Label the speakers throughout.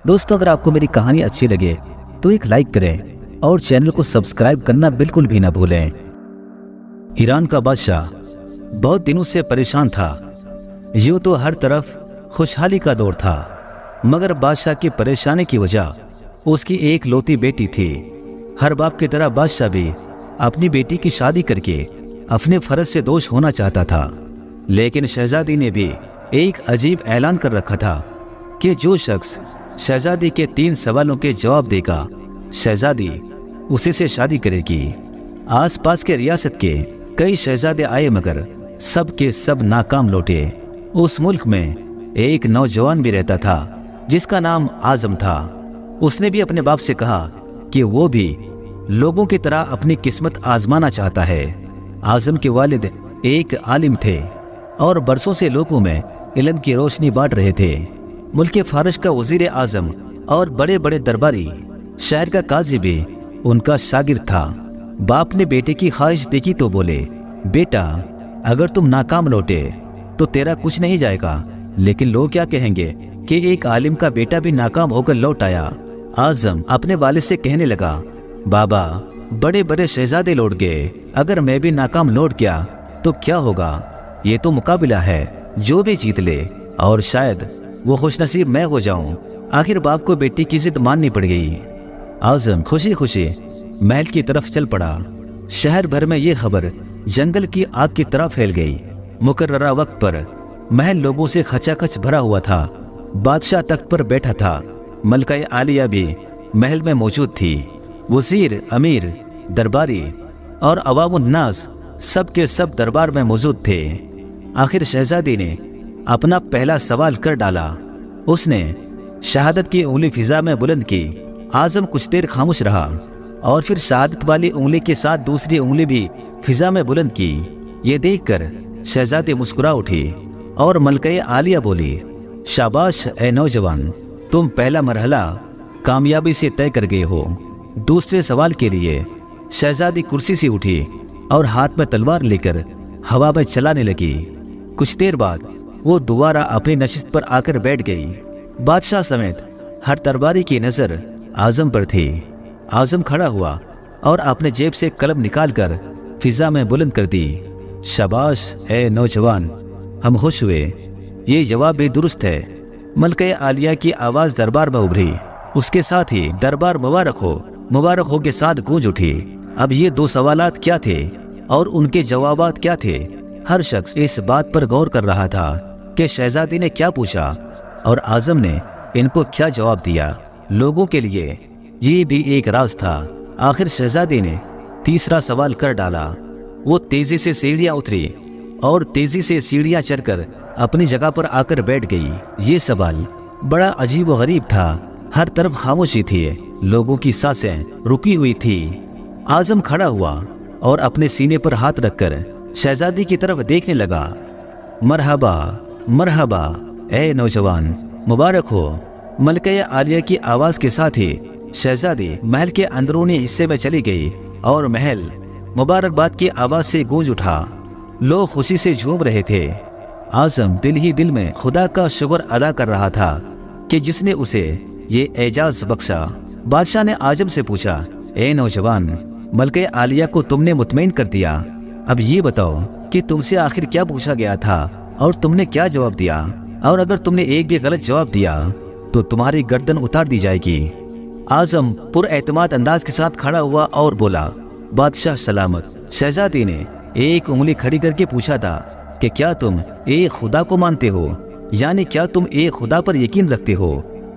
Speaker 1: दोस्तों, अगर आपको मेरी कहानी अच्छी लगे तो एक लाइक करें और चैनल को सब्सक्राइब करना बिल्कुल भी ना भूलें। ईरान का बादशाह बहुत दिनों से परेशान था। यूं तो हर तरफ खुशहाली का दौर था, मगर बादशाह की परेशानी की वजह उसकी एक लौती बेटी थी। हर बाप की तरह बादशाह भी अपनी बेटी की शादी करके अपने फर्ज से दोष होना चाहता था, लेकिन शहजादी ने भी एक अजीब ऐलान कर रखा था कि जो शख्स शहजादी के 3 सवालों के जवाब देगा, शहजादी उसी से शादी करेगी। आसपास के रियासत के कई शहजादे आए, मगर सब के सब नाकाम लौटे। उस मुल्क में एक नौजवान भी रहता था जिसका नाम आजम था। उसने भी अपने बाप से कहा कि वो भी लोगों की तरह अपनी किस्मत आजमाना चाहता है। आजम के वालिद एक आलिम थे और बरसों से लोगों में इल्म की रोशनी बांट रहे थे। मुल्क फारिश का वजीर आजम और बड़े बड़े दरबारी, शहर का काजी भी उनका शागिर्द था। बाप ने बेटे की ख्वाहिश देखी तो बोले, बेटा अगर तुम नाकाम लौटे तो तेरा कुछ नहीं जाएगा, लेकिन लोग क्या कहेंगे कि एक आलिम का बेटा भी नाकाम होकर लौट आया। आजम अपने वालिद से कहने लगा, बाबा बड़े बड़े शहजादे लौट गए, अगर मैं भी नाकाम लौट गया तो क्या होगा? ये तो मुकाबला है, जो भी जीत ले और शायद वो खुशनसीब मैं हो जाऊं। आखिर बाप को बेटी की जिद माननी पड़ गई। आजम खुशी खुशी महल की तरफ चल पड़ा। शहर भर में ये खबर जंगल की आग की तरह फैल गई। मुकर्ररा वक्त पर महल लोगों से खचाखच भरा हुआ था। बादशाह तख्त पर बैठा था। मलका आलिया भी महल में मौजूद थी। वजीर, अमीर, दरबारी और अवामुन्नास सब के सब दरबार में मौजूद थे। आखिर शहजादी ने अपना पहला सवाल कर डाला। उसने शहादत की उंगली फिजा में बुलंद की। आजम कुछ देर खामोश रहा और फिर शहादत वाली उंगली के साथ दूसरी उंगली भी फिजा में बुलंद की। ये देखकर शहजादी मुस्कुरा उठी और मलका आलिया बोली, शाबाश ए नौजवान, तुम पहला मरहला कामयाबी से तय कर गए हो। दूसरे सवाल के लिए शहजादी कुर्सी से उठी और हाथ में तलवार लेकर हवा में चलाने लगी। कुछ देर बाद वो दोबारा अपनी नशिस्त पर आकर बैठ गई। बादशाह समेत हर दरबारी की नजर आजम पर थी। आजम खड़ा हुआ और अपने जेब से कलम निकालकर फिजा में बुलंद कर दी। शाबाश ए नौजवान, हम खुश हुए। ये जवाब भी दुरुस्त है। मलका आलिया की आवाज दरबार में उभरी। उसके साथ ही दरबार मुबारक हो के साथ गूंज उठी। अब ये 2 सवालात क्या थे और उनके जवाबात क्या थे? हर शख्स इस बात पर गौर कर रहा था कि शहजादी ने क्या पूछा और आजम ने इनको क्या जवाब दिया। लोगों के लिए ये भी एक राज था। आखिर शहजादी ने तीसरा सवाल कर डाला। वो तेजी से सीढ़ियां उतरी और तेजी से सीढ़ियां चढ़कर अपनी जगह पर आकर बैठ गई। ये सवाल बड़ा अजीब व गरीब था। हर तरफ खामोशी थी, लोगों की सांसें रुकी हुई थी। आजम खड़ा हुआ और अपने सीने पर हाथ रखकर शहजादी की तरफ देखने लगा। मरहबा मरहबा ए नौजवान, मुबारक हो। मलका आलिया की आवाज के साथ ही शहजादी महल के अंदरूनी हिस्से में चली गई और महल मुबारकबाद की आवाज से गूंज उठा। लोग खुशी से झूम रहे थे। आजम दिल ही दिल में खुदा का शुक्र अदा कर रहा था कि जिसने उसे ये एजाज बख्शा। बादशाह ने आजम से पूछा, ए नौजवान, मलका आलिया को तुमने मुतमईन कर दिया। अब ये बताओ कि तुमसे आखिर क्या पूछा गया था और तुमने क्या जवाब दिया, और अगर तुमने एक भी गलत जवाब दिया तो तुम्हारी गर्दन उतार दी जाएगी। आजम पुरएतमाद अंदाज के साथ खड़ा हुआ और बोला, बादशाह सलामत। शहजादी ने एक उंगली खड़ी करके पूछा था कि क्या तुम एक खुदा को मानते हो, यानी क्या तुम एक खुदा पर यकीन रखते हो?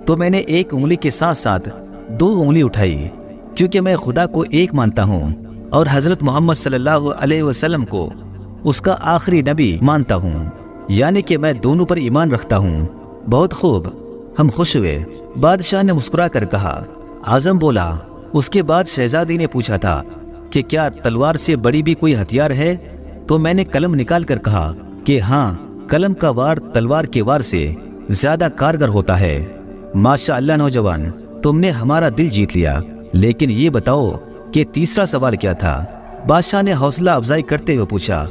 Speaker 1: तो मैंने एक उंगली के साथ साथ 2 उंगली उठाई, क्योंकि मैं खुदा को एक मानता हूँ और हजरत मोहम्मद सल्लल्लाहु अलैहि वसल्लम को उसका आखिरी नबी मानता हूँ, यानी कि मैं दोनों पर ईमान रखता हूँ। बहुत खूब, हम खुश हुए, बादशाह ने मुस्कुरा कर कहा। आजम बोला, उसके बाद शहजादी ने पूछा था कि क्या तलवार से बड़ी भी कोई हथियार है? तो मैंने कलम निकाल कर कहा कि हाँ, कलम का वार तलवार के वार से ज्यादा कारगर होता है। माशाअल्लाह नौजवान, तुमने हमारा दिल जीत लिया। लेकिन ये बताओ कि तीसरा सवाल क्या था? बादशाह ने हौसला अफजाई करते हुए पूछा।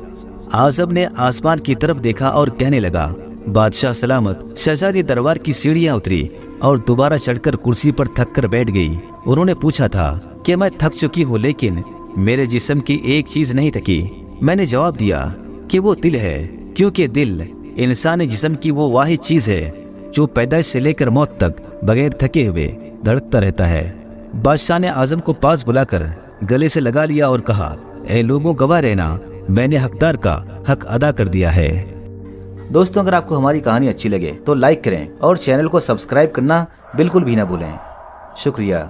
Speaker 1: आजम ने आसमान की तरफ देखा और कहने लगा, बादशाह सलामत। शहजादी दरबार की सीढ़ियां उतरी और दोबारा चढ़कर कुर्सी पर थक कर बैठ गई। उन्होंने पूछा था कि मैं थक चुकी हूँ, लेकिन मेरे जिस्म की एक चीज नहीं थकी। मैंने जवाब दिया कि वो दिल है, क्योंकि दिल इंसानी जिस्म की वो वाहिद चीज है जो पैदाइश से लेकर मौत तक बगैर थके हुए धड़कता रहता है। बादशाह ने आजम को पास बुलाकर गले से लगा लिया और कहा, ऐ लोगों, गवाह रहना, मैंने हकदार का हक अदा कर दिया है। दोस्तों, अगर आपको हमारी कहानी अच्छी लगे तो लाइक करें और चैनल को सब्सक्राइब करना बिल्कुल भी ना भूलें। शुक्रिया।